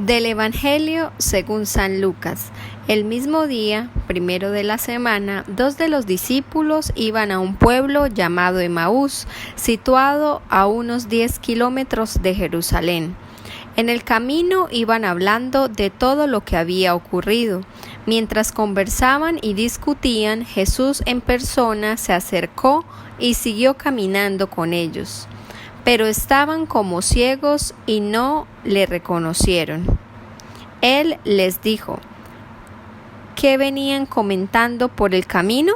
Del Evangelio según San Lucas. El mismo día, primero de la semana, 2 de los discípulos iban a un pueblo llamado Emaús, situado a unos 10 kilómetros de Jerusalén. En el camino iban hablando de todo lo que había ocurrido. Mientras conversaban y discutían, Jesús en persona se acercó y siguió caminando con ellos. Pero estaban como ciegos y no le reconocieron. Él les dijo: ¿qué venían comentando por el camino?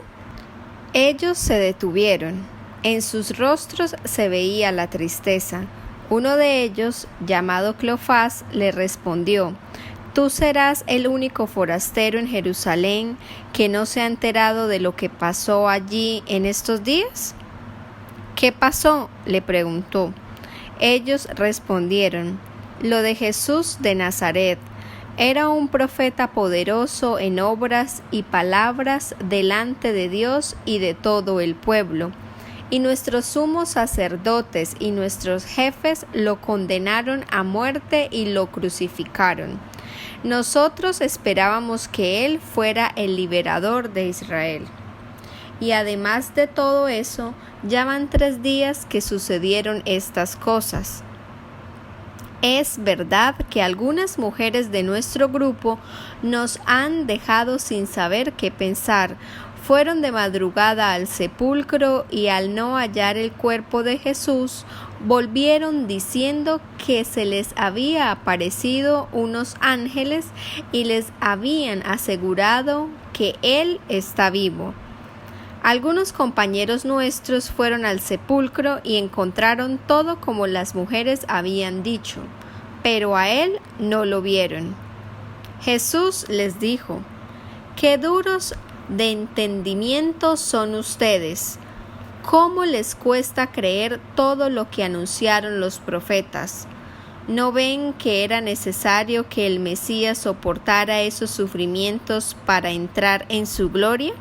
Ellos se detuvieron. En sus rostros se veía la tristeza. Uno de ellos, llamado Cleofás, le respondió: ¿tú serás el único forastero en Jerusalén que no se ha enterado de lo que pasó allí en estos días? ¿Qué pasó?, le preguntó. Ellos respondieron: lo de Jesús de Nazaret. Era un profeta poderoso en obras y palabras delante de Dios y de todo el pueblo. Y nuestros sumos sacerdotes y nuestros jefes lo condenaron a muerte y lo crucificaron. Nosotros esperábamos que él fuera el liberador de Israel. Y además de todo eso, ya van 3 días que sucedieron estas cosas. Es verdad que algunas mujeres de nuestro grupo nos han dejado sin saber qué pensar. Fueron de madrugada al sepulcro y al no hallar el cuerpo de Jesús, volvieron diciendo que se les había aparecido unos ángeles y les habían asegurado que él está vivo. Algunos compañeros nuestros fueron al sepulcro y encontraron todo como las mujeres habían dicho, pero a él no lo vieron. Jesús les dijo: ¡qué duros de entendimiento son ustedes! ¿Cómo les cuesta creer todo lo que anunciaron los profetas? ¿No ven que era necesario que el Mesías soportara esos sufrimientos para entrar en su gloria?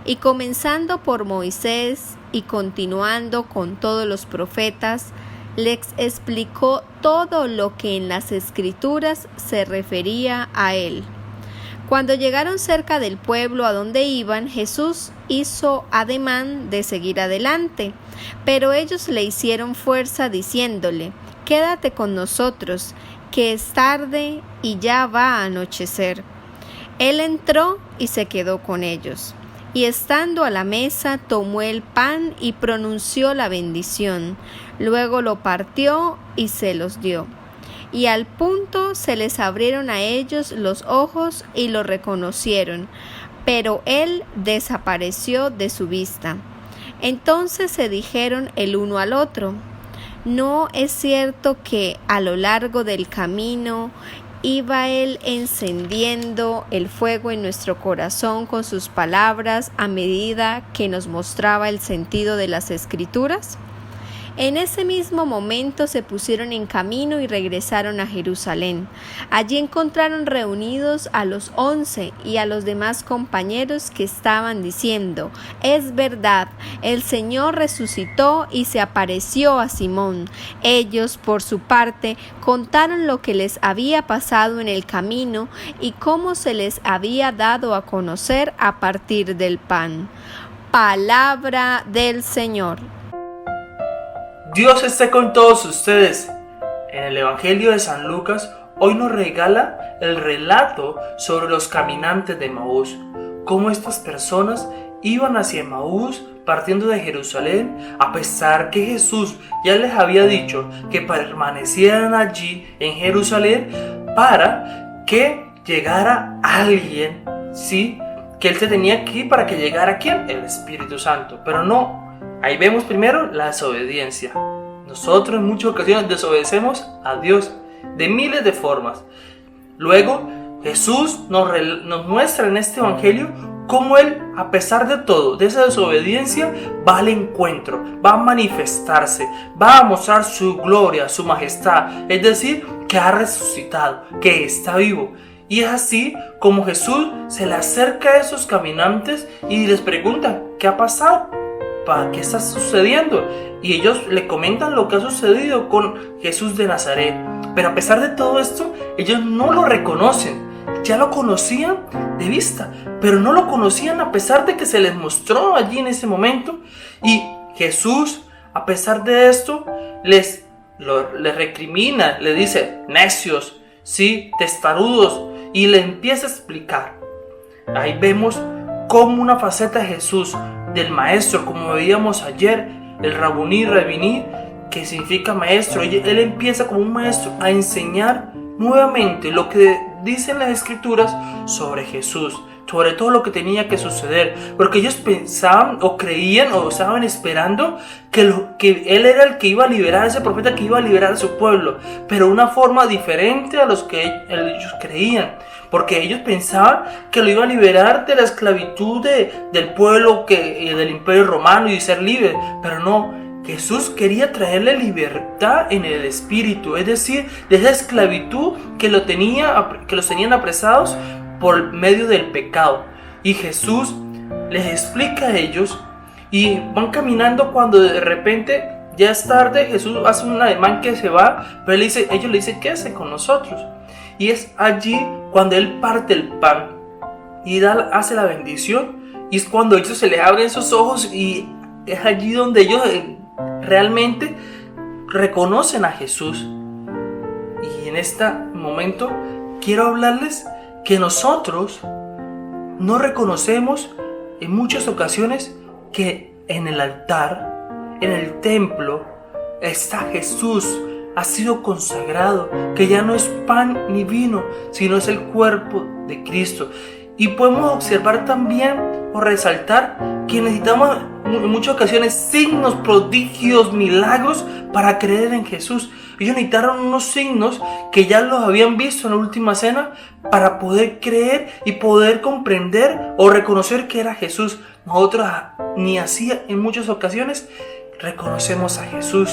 Y comenzando por Moisés y continuando con todos los profetas, les explicó todo lo que en las Escrituras se refería a él. Cuando llegaron cerca del pueblo a donde iban, Jesús hizo ademán de seguir adelante, pero ellos le hicieron fuerza diciéndole: quédate con nosotros, que es tarde y ya va a anochecer. Él entró y se quedó con ellos. Y estando a la mesa, tomó el pan y pronunció la bendición. Luego lo partió y se los dio. Y al punto se les abrieron a ellos los ojos y lo reconocieron, pero él desapareció de su vista. Entonces se dijeron el uno al otro: ¿no es cierto que a lo largo del camino iba él encendiendo el fuego en nuestro corazón con sus palabras a medida que nos mostraba el sentido de las Escrituras? En ese mismo momento se pusieron en camino y regresaron a Jerusalén. Allí encontraron reunidos a los 11 y a los demás compañeros que estaban diciendo: es verdad, el Señor resucitó y se apareció a Simón. Ellos, por su parte, contaron lo que les había pasado en el camino y cómo se les había dado a conocer a partir del pan. Palabra del Señor. Dios esté con todos ustedes. En el Evangelio de San Lucas, hoy nos regala el relato sobre los caminantes de Emaús, cómo estas personas iban hacia Emaús partiendo de Jerusalén, a pesar que Jesús ya les había dicho que permanecieran allí en Jerusalén para que llegara alguien, ¿sí? Que él se tenía que ir para que llegara ¿quién? El Espíritu Santo, pero no. Ahí vemos primero la desobediencia. Nosotros en muchas ocasiones desobedecemos a Dios de miles de formas. Luego Jesús nos muestra en este evangelio cómo Él, a pesar de todo, de esa desobediencia, va al encuentro, va a manifestarse, va a mostrar su gloria, su majestad. Es decir, que ha resucitado, que está vivo. Y es así como Jesús se le acerca a esos caminantes y les pregunta: ¿qué ha pasado? ¿Para qué está sucediendo? Y ellos le comentan lo que ha sucedido con Jesús de Nazaret. Pero a pesar de todo esto, ellos no lo reconocen. Ya lo conocían de vista, pero no lo conocían a pesar de que se les mostró allí en ese momento. Y Jesús, a pesar de esto, les recrimina, le dice, necios, sí, testarudos, y le empieza a explicar. Ahí vemos como una faceta de Jesús, del maestro, como veíamos ayer, el rabuní, que significa maestro. Él empieza como un maestro a enseñar nuevamente lo que dicen las escrituras sobre Jesús, sobre todo lo que tenía que suceder, porque ellos pensaban o creían o estaban esperando que él era el que iba a liberar, ese profeta que iba a liberar a su pueblo, pero de una forma diferente a los que ellos creían, porque ellos pensaban que lo iba a liberar de la esclavitud del pueblo, del imperio romano, y ser libre, pero no. Jesús quería traerle libertad en el espíritu, es decir, de esa esclavitud que los tenían apresados por medio del pecado. Y Jesús les explica a ellos y van caminando cuando de repente ya es tarde. Jesús hace un ademán que se va, pero ellos le dicen, quédese con nosotros. Y es allí cuando él parte el pan y hace la bendición, y es cuando ellos se les abren sus ojos, y es allí donde ellos realmente reconocen a Jesús. Y en este momento quiero hablarles que nosotros no reconocemos en muchas ocasiones que en el altar, en el templo, está Jesús, ha sido consagrado, que ya no es pan ni vino, sino es el cuerpo de Cristo. Y podemos observar también o resaltar que necesitamos en muchas ocasiones signos, prodigios, milagros para creer en Jesús. Ellos necesitaron unos signos que ya los habían visto en la última cena para poder creer y poder comprender o reconocer que era Jesús. Nosotros ni así en muchas ocasiones reconocemos a Jesús.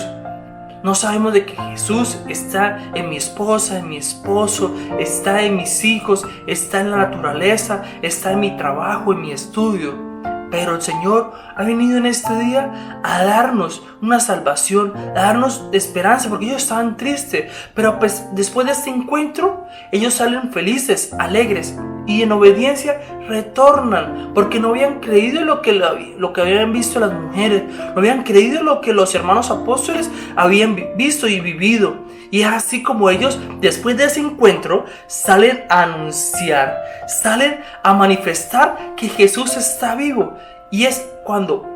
No sabemos de que Jesús está en mi esposa, en mi esposo, está en mis hijos, está en la naturaleza, está en mi trabajo, en mi estudio. Pero el Señor ha venido en este día a darnos una salvación, a darnos esperanza, porque ellos estaban tristes. Pero pues después de este encuentro, ellos salen felices, alegres, y en obediencia retornan, porque no habían creído en lo que habían visto las mujeres, no habían creído en lo que los hermanos apóstoles habían visto y vivido. Y es así como ellos, después de ese encuentro, salen a anunciar, salen a manifestar que Jesús está vivo. Y es cuando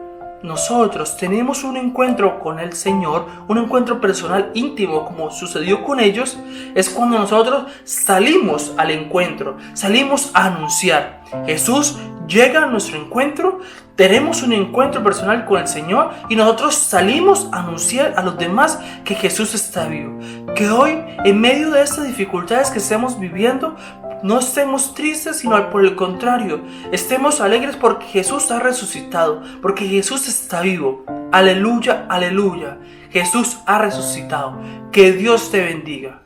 nosotros tenemos un encuentro con el Señor, un encuentro personal íntimo como sucedió con ellos, es cuando nosotros salimos al encuentro, salimos a anunciar. Jesús llega a nuestro encuentro, tenemos un encuentro personal con el Señor y nosotros salimos a anunciar a los demás que Jesús está vivo. Que hoy, en medio de estas dificultades que estamos viviendo, no estemos tristes, sino por el contrario, estemos alegres porque Jesús ha resucitado, porque Jesús está vivo. Aleluya, aleluya. Jesús ha resucitado. Que Dios te bendiga.